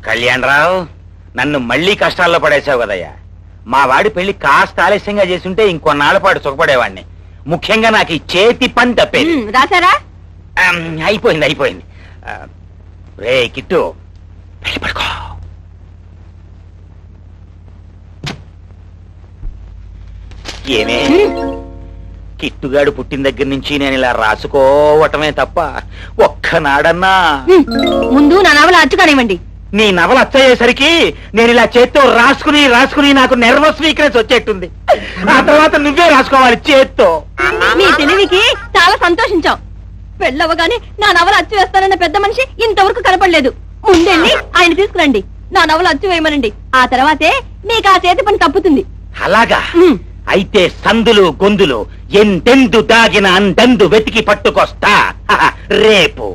కళ్యాణరావు, నన్ను మళ్ళీ కష్టాల్లో పడేసావు కదయ్యా. మా వాడి పెళ్లి కాస్త ఆలస్యంగా చేసుంటే ఇంకొన్నాళ్ళ పాటు సుఖపడేవాడిని. ముఖ్యంగా నాకు ఈ చేతి పని తప్పేది. రాసారా? అయిపోయింది. రే కిట్టు, పెళ్లి పడుకో. ఏమే, కిట్టుగాడు పుట్టిన దగ్గర నుంచి నేను ఇలా రాసుకోవటమే తప్ప ఒక్కనాడన్నా ముందు నా నవల అచ్చుకానివ్వండి. నీ నవల అచ్చయ్యేసరికి నేను ఇలా చేత్తో రాసుకుని నాకు నెర్వస్ వీక్నెస్ వచ్చేట్టుంది. ఆ తర్వాత నువ్వే రాసుకోవాలి చేత్తో. మీ తెలివికి చాలా సంతోషించాం. పెళ్ళవగానే నా నవల అచ్చు వేస్తానన్న పెద్ద మనిషి ఇంతవరకు కనపడలేదు. ముందెళ్ళి ఆయన తీసుకురండి, నా నవల అచ్చు వేయమనండి. ఆ తర్వాతే మీకు ఆ చేతి పని తప్పుతుంది. అలాగా? అయితే సందులు గొందులు ఎందెందు దాగిన అందందు వెతికి పట్టుకొస్తా రేపు.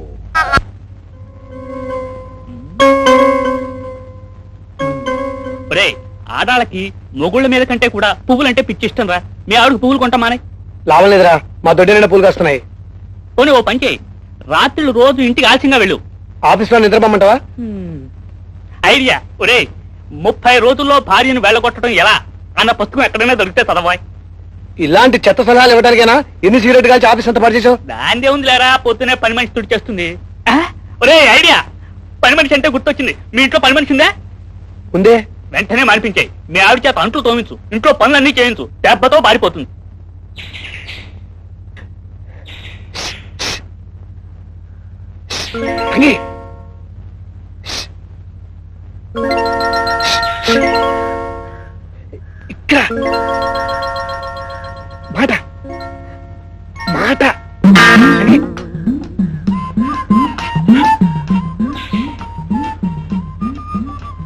ఆడాళ్ళకి మొగుళ్ళ మీద కంటే కూడా పువ్వులంటే పిచ్చిష్టం రా. మీ ఆవిడకు పువ్వులు కొంటామానే? లాభం లేదురా, మా దొడ్డి నిండా పూలు కాస్తున్నాయి. పోనీ ఓ పని చేయి, రాత్రులు రోజు ఇంటికి ఆలస్యంగా వెళ్ళు. ఆఫీస్ లో నిద్రపోమంటావా? ఐడియా. ఒరే, 30 రోజుల్లో భార్యను వెళ్ళగొట్టడం ఎలా అన్న పుస్తకం ఎక్కడైనా దొరికితే చదవాయి. ఇలాంటి చెత్త సలహాలు ఇవ్వడానికైనా ఎన్ని సిగరెట్ కాల్చి ఆఫీస్ అంతా పాటు చేసావు? దాందే ఉంది లేరా, పొద్దునే పని మనిషి తుడి చేస్తుంది. ఒరే ఐడియా, పని మనిషి అంటే గుర్తొచ్చింది. మీ ఇంట్లో పని మనిషి ఉందా? ఉందే. వెంటనే మానిపించాయి. మీ ఆవిడ చేత అంట్లు తోమించు, ఇంట్లో పనులన్నీ చేయించు, దెబ్బతో బారిపోతుంది. ఇక్కడ మాట మాట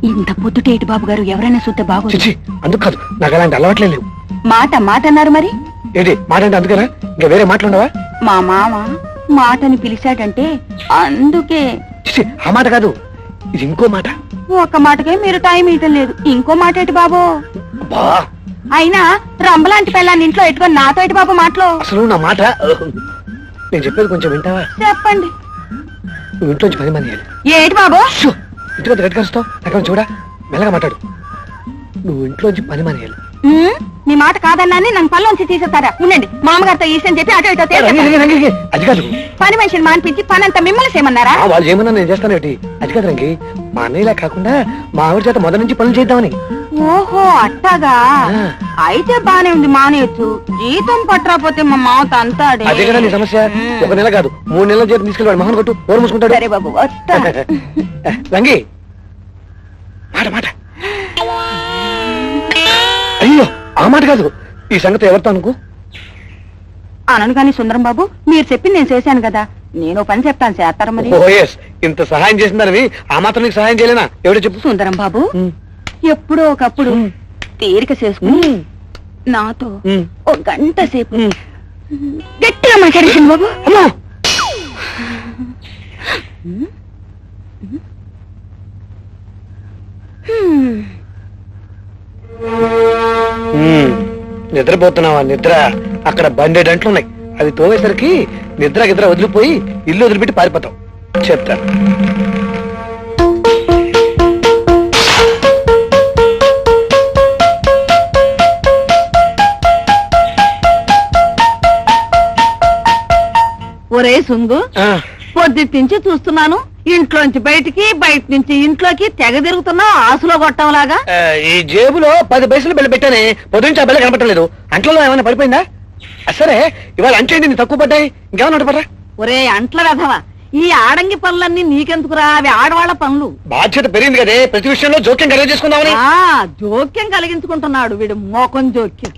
ఇంత పొద్దుటేటి బాబు గారు ఎవరైనా చూస్తే బాగోదు. అందుకు కాదు, నాకు అలాంటి అలవాట్లే లేవు. మాట అన్నారు మరి. ఏంటి మాట అంటే అందుకేనా? ఇంకా వేరే మాటలుండవా? మా మామ మాటని పిలిచాడంటే అందుకే. ఆ మాట కాదు, ఇది ఇంకో మాట. ఒక మాటకే మీరు టైం ఇవ్వటం లేదు, ఇంకో మాట ఏంటి బాబు? అయినా రంబలాంటి పిల్లాన్ని ఇంట్లో ఎట్టుకొని నాతో ఎటు బాబు మాటలు? అసలు నా మాట నేను చెప్పేది కొంచెం వింటావా? చెప్పండి. నువ్వు ఇంట్లోంచి 10 మంది ఏంటి బాబు? ఇంటికి గట్టి కలుస్తావు, నాకు చూడా, మెల్లగా మాట్లాడు. నువ్వు ఇంట్లోంచి 10 మంది నీ మాట కాదన్నాని నన్ను పనిలోంచి తీసేస్తారా? ఉండండి, మామగారితో ఈసని చెప్పి అటు ఇటు అది కాదు. పని మనిషిని మానిపించి పని అంతా మిమ్మల్ని చేయమన్నారా? వాళ్ళు ఏమన్నా నేను చేస్తాను. అది కాదు రంగి, మా అన్నయ్యలా కాకుండా మా ఆవిడ చేత మొదటి నుంచి పనులు చేద్దామని. ఓహో అట్టాగా, అయితే బానే ఉంది, మానేయచ్చు. జీతం పట్టరాపోతే మా మావత అంతాడే. అదే కదా నీ సమస్య. 1 నెల కాదు 3 నెలల జీతం తీసుకెళ్ళి మహన్ కొట్టు, ఓరు మూసుకుంటాడు. సరే బాబు వస్తా. రంగి మాట మాట. అయ్యో ఆ మాట కాదు, ఈ సంగతి ఎవరితో అనుకో అనను కానీ సుందరం బాబు, మీరు చెప్పింది నేను చేశాను కదా, నేను పని చెప్తాను చేస్తారు మరి. ఓఎస్, ఇంత సహాయం చేసిందని ఆ మాత్రం నీకు సహాయం చేయలేనా? ఎవడో చెప్పు. సుందరం బాబు, ఎప్పుడో ఒకప్పుడు తీరిక చేసుకుని నాతో 1 గంట సేపు గట్టిగా మాట్లాడేసింది బాబు. అమ్మో, నిద్రపోతున్నావా? నిద్ర అక్కడ బండేటంట్లు ఉన్నాయి, అవి తోవేసరికి నిద్ర గిద్ర వదిలిపోయి ఇల్లు వదిలిపెట్టి పారిపోతావు. చెప్తా. ఒరే సుంగు, పొద్దున్నుంచి చూస్తున్నాను, ఇంట్లోంచి బయటికి, బయట నుంచి ఇంట్లోకి తెగ తిరుగుతున్నావు ఆసులో కొట్టంలాగా. ఈ జేబులో 10 పైసలు బిల్ల పెట్టానే, పొద్దునుంచి ఆ బిల్ల కనపట్టలేదు. అంట్లో ఏమైనా పడిపోయిందా? సరే ఇవాళ అంచేయండి తక్కువ పడ్డాయి, ఇంకేమన్నా పడరా? ఒరే అంట్ల రథవా, ఈ ఆడంగి పనులన్నీ నీకెందుకురా? అవి ఆడవాళ్ల పనులు. బాధ్యత పెరిగింది కదే, ప్రతి విషయంలో జోక్యం కలిగి చేసుకుందామని. జోక్యం కలిగించుకుంటున్నాడు వీడు, మోకం జోక్యం.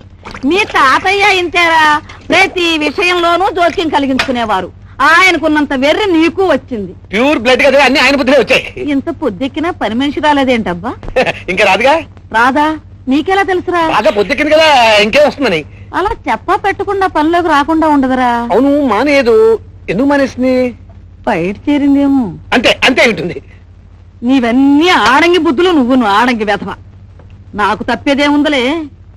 మీ తాతయ్య ఇంతేరా, ప్రతి విషయంలోనూ జోక్యం కలిగించుకునేవారు. ఆయనకున్నంత వెర్రి నీకు వచ్చింది. ప్యూర్ బ్లడ్ కదా, అన్ని ఆయన బుద్ధిలో వచ్చాయి. ఇంత పొద్దెక్కినా పని మనిషి రాలేదేంటబ్బా? ఇంకా రాదుగా. రాదా? నీకెలా తెలుసురా? బాగా పొద్దెక్కింది కదా, ఇంకేం వస్తుందని. అలా చెప్పా పెట్టకుండా పనిలోకి రాకుండా ఉండదురా. అవును మానేయదు. ఎందుకు మానేసింది? బయట చేరిందేమో. అంతే అంతే ఉంటుంది. నీవన్నీ ఆడంగి బుద్ధులు, నువ్వు ఆడంగి వెధవ. నాకు తప్పేదేముందలే.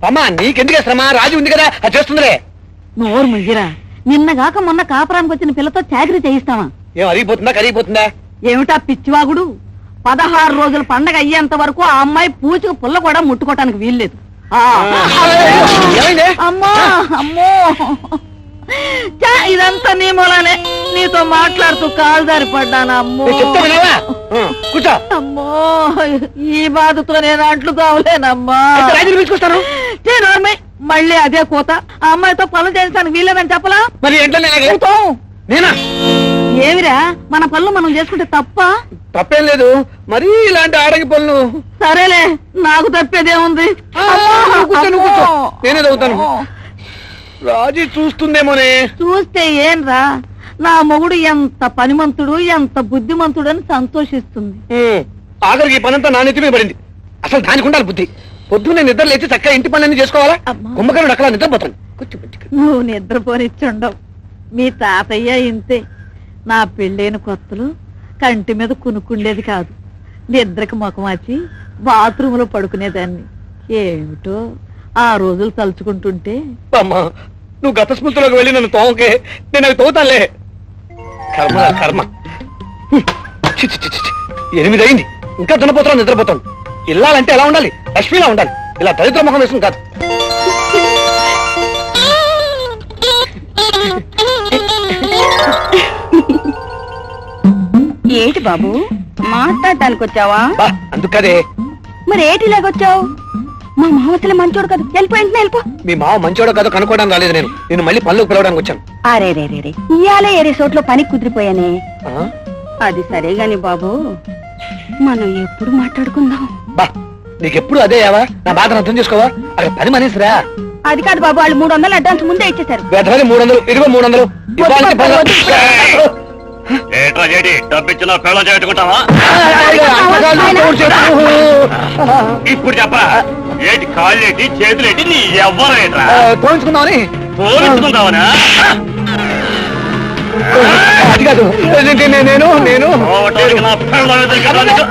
అమ్మా నీకెందుకే శ్రమ, రాజు ఉంది కదా అది చేస్తుందిలే. నోరు ముయ్యరా, నిన్నగాక మొన్న కాపురానికి వచ్చిన పిల్లతో చాకరీ చేయిస్తావా? ఏం అరిగిపోతుందా కరిగిపోతుందా? ఏమిటా పిచ్చివాగుడు? 16 రోజుల పండగ అయ్యేంత వరకు ఆ అమ్మాయి పూజకు పుల్ల కూడా ముట్టుకోవటానికి వీల్లేదు. ఏమైంది? అమ్మో అమ్మో చా, ఇదంతా నీ మూలానే. నీతో మాట్లాడుతూ కాలు దారి పడ్డాను. అమ్మో చెప్తా వినవా? కూర్చో. అమ్మో ఈ బాధతో నేను అంట్లు కావలేనమ్మా. రాజుని పిలుచుకొస్తాను. మళ్ళీ అదే కోత. ఆ అమ్మాయితో పనులు చేయించడానికి వీలేదని చెప్పలా? మరి ఎంట్లో నేనా? ఏమిరా మన పనులు మనం చేసుకుంటే తప్ప? తప్పేం లేదు, మరీ ఇలాంటి ఆడగి పనులు. సరేలే, నాకు తప్పేదేముంది. నేనే చదువుతాను. రాజీ చూస్తుందేమోనే. చూస్తే ఏంరా, నా మొగుడు ఎంత పనిమంతుడు, ఎంత బుద్ధిమంతుడు అని సంతోషిస్తుంది. ఆఖరికి ఈ పనంతా నా నెత్తి మీద పడింది. అసలు దానికి ఉండాలి బుద్ధి. పొద్దున్నే నిద్ర లేచి చక్కగా ఇంటి పనులన్నీ చేసుకోవాలా? కుంభకరుడు అక్కడ నిద్రపోతాను. నువ్వు నిద్రపోనిచ్చుండవు. మీ తాతయ్య ఇంతే. నా పెళ్ళైన కొత్తలు కంటి మీద కునుకుండేది కాదు. నిద్రకు ముఖమాచి బాత్రూమ్ లో పడుకునేదాన్ని. ఏమిటో ఆ రోజులు తలుచుకుంటుంటే. అమ్మా, నువ్వు గత స్మృతిలోకి వెళ్ళి నన్ను తోమకే, నేను అవి తోతానులే. కర్మ కర్మ. 8 అయింది, ఇంకా దున్నపోతున్నా నిద్రపోతాను. ఇల్లాలంటే ఎలా ఉండాలి? లక్ష్మిలా ఉండాలి. ఇలా దరిద్ర ముఖం వేసుకుని కాదు. ఏంటి బాబు, మాట్లాడటానికి వచ్చావా? అందుకదే. మరి ఏటిలాగొచ్చావు? మా మామసలే మంచోడు కదా, వెళ్ళిపో, వెంటనే వెళ్ళిపో. మీ మావ మంచోడో కాదో కనుక్కోవడానికి రాలేదు. నేను మళ్ళీ పనులకు పిలవడానికి వచ్చాను. అరే రే రే రే, ఇయాలే ఏరే చోట్ల పని కుదిరిపోయానే. అది సరే గాని బాబు, మనం ఎప్పుడు మాట్లాడుకుందాం? బా, నీకెప్పుడు అదే యావా? నా బాధను అర్థం చేసుకోవా? అక్కడ పని మనిషిరా. అది కాదు బాబు, వాళ్ళు 300 అడ్వాన్స్ ముందే ఇచ్చేశారు. 300 ఇదిగో 300. డబ్బిచ్చిన పేళం చేట్టుకుంటావా? ఇప్పుడు చెప్పరా, ఏంటి కాళ్ళేటి చేతులేటి, నీ ఎవ్వరేట్రా? తోయించుకుందామని. పోల్చుకుందావనా? అది కాదు, నేను నా పేళం ఎదురుగా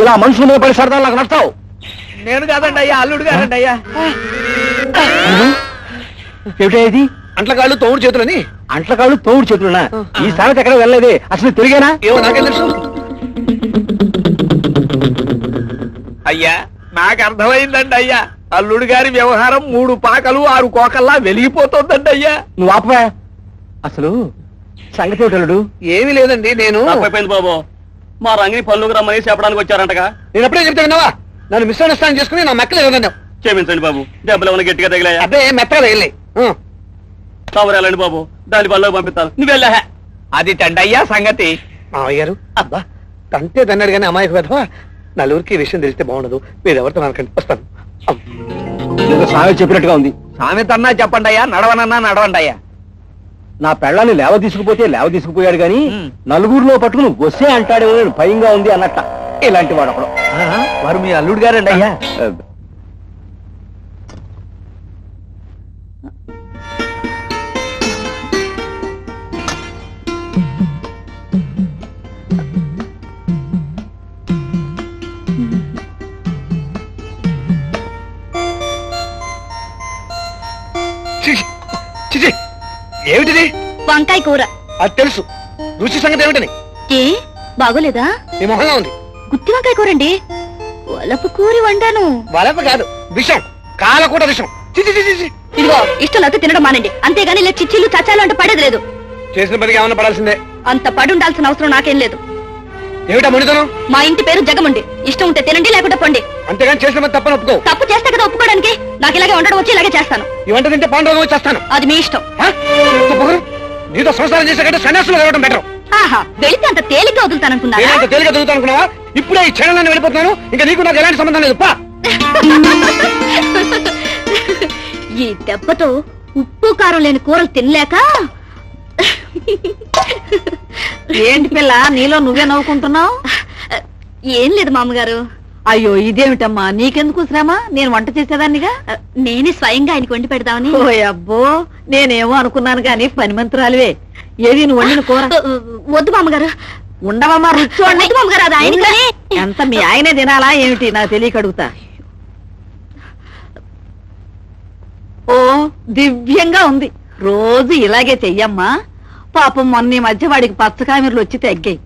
ఇలా మనుషుల మీద పడి సరదాలు నాకు నడతావు. నేను కాదండి అయ్యా, అల్లుడు కాదండి అయ్యా. ఏమిటి అంట్లకాళ్ళు తోడు చేతులని? అంట్లకాళ్ళు తోడు చేతులనా? ఈ సామెత ఎక్కడ వెళ్ళలేదే, అసలు తిరిగేనా? ఏమో నాకేం తెలుసు. అయ్యా, నాకు అర్థమైందండి అయ్యా. అల్లుడు గారి వ్యవహారం 3 పాకలు 6 కోకల్లా వెలిగిపోతుందండి అయ్యా. నువ్వు ఆపవా? అసలు సంగతి ఏమిటల్లుడు? ఏమీ లేదండి. నేను అయిపోయింది బాబు, మా రంగిని పళ్ళుకు రమ్మని చెప్పడానికి వచ్చారంటగా. నేను ఎప్పుడే చెప్తే విన్నావా? నన్ను మిస్అండర్స్టాండ్ చేసుకుని నా మెక్కలు ఏదన్నా. క్షమించండి బాబు, దెబ్బలు ఏమైనా గట్టిగా తగిలాయా? అదే మెత్తగా వెళ్ళి తవరేలండి బాబు, దాని పళ్ళకు పంపిస్తాను. నువ్వు వెళ్ళా. అది తండయ్యా సంగతి. మావయ్యారు, అబ్బా తంతే తన్నాడు కానీ అమాయకు వెధవా. నలుగురికి ఈ విషయం తెలిస్తే బాగుండదు. మీరు ఎవరితో మనకంటే వస్తాను. సామెత చెప్పినట్టుగా ఉంది. సామెత అన్నా చెప్పండి అయ్యా, నడవనన్నా నడవండి అయ్యా. నా పెళ్ళాన్ని లేవ తీసుకుపోతే లేవ తీసుకుపోయాడు గాని నలుగురిలో పట్టుకుని వస్తే అంటాడేమో నేను భయంగా ఉంది అన్నట్ట. ఇలాంటి వాడు ఒకడు. వారు మీ అల్లుడు గారండి అయ్యా. ఏమిటిది? వంకాయ కూర. అది తెలుసు. రుచి సంగతి ఏమిటని? ఏ బాగోలేదా? నీ మొహంగా ఉంది. గుత్తి వంకాయ కూరండి. వలపు కూరి వండాను. వలప కాదు, విషం. కాలకూట విషం. ఇదిగో, ఇష్టం లేకపోతే తినడం మానండి. అంతేగాని ఇలా చిచ్చిళ్ళు చచ్చాలు అంటే పడేది లేదు. చేసిన పనికి ఏమన్నా పడాల్సిందే. అంత పడి ఉండాల్సిన అవసరం నాకేం లేదు. ఏమిటా మునితనం? మా ఇంటి పేరు జగముండి. ఇష్టం ఉంటే తినండి, లేకుంటే పండి. అంతేగాని చేసిన పని తప్పని ఒప్పుకో. తప్పు చేస్తే కదా ఒప్పుకోవడానికి. నాకు ఇలాగే ఉండడం వచ్చి ఇలాగే చేస్తాను. ఈ వంట తింటే పాండవం వచ్చేస్తాను. అది మీ ఇష్టం. నీతో సంసారం చేసే కంటే సన్యాసులు వెళ్ళడం బెటర్. ఆహా, వెళితే అంత తేలిగ్గా వదులుతాననుకున్నారా? నేనంత తేలిగ్గా చదువుతాను అనుకున్నావా? ఇప్పుడే ఈ క్షణంలో వెళ్ళిపోతున్నాను. ఇంకా నీకు నాకు ఎలాంటి సంబంధం లేదు. పా. ఈ దెబ్బతో ఉప్పు కారం లేని కూరలు తినలేక. ఏంటి పిల్ల, నీలో నువ్వే నవ్వుకుంటున్నావు? ఏం లేదు మామగారు, అయ్యో ఇదేమిటమ్మా నీకెందుకు శ్రమ నేను వంట చేసేదాన్నిగా నేనే స్వయంగా ఆయనకి వండి పెడదామని ఓ అబ్బో నేనేమో అనుకున్నాను గాని పని మంత్రాలువే ఏది నువ్వు వండిన కూర వద్దు మామగారు ఉండవమ్మా రుచి చూడండి మామగారు అది ఆయన ఎంత మీ ఆయనే తినాలా ఏమిటి నాకు తెలియక అడుగుతా ఓ దివ్యంగా ఉంది రోజు ఇలాగే చెయ్యమ్మా పాపం మొన్న ఈ మధ్య వాడికి పచ్చకామెర్లు వచ్చి తగ్గాయి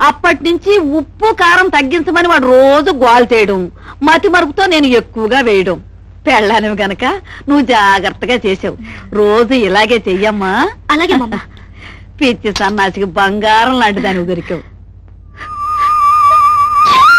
అప్పటి నుంచి ఉప్పు కారం తగ్గించమని వాడు రోజు గోల్ చేయడం మతి మరుపుతో నేను ఎక్కువగా వేయడం పెళ్ళానివి గనక నువ్వు జాగ్రత్తగా చేసావు రోజు ఇలాగే చెయ్యమ్మా అలాగే పిచ్చి సన్నాసికి బంగారం లాంటి దాన్ని దొరికావు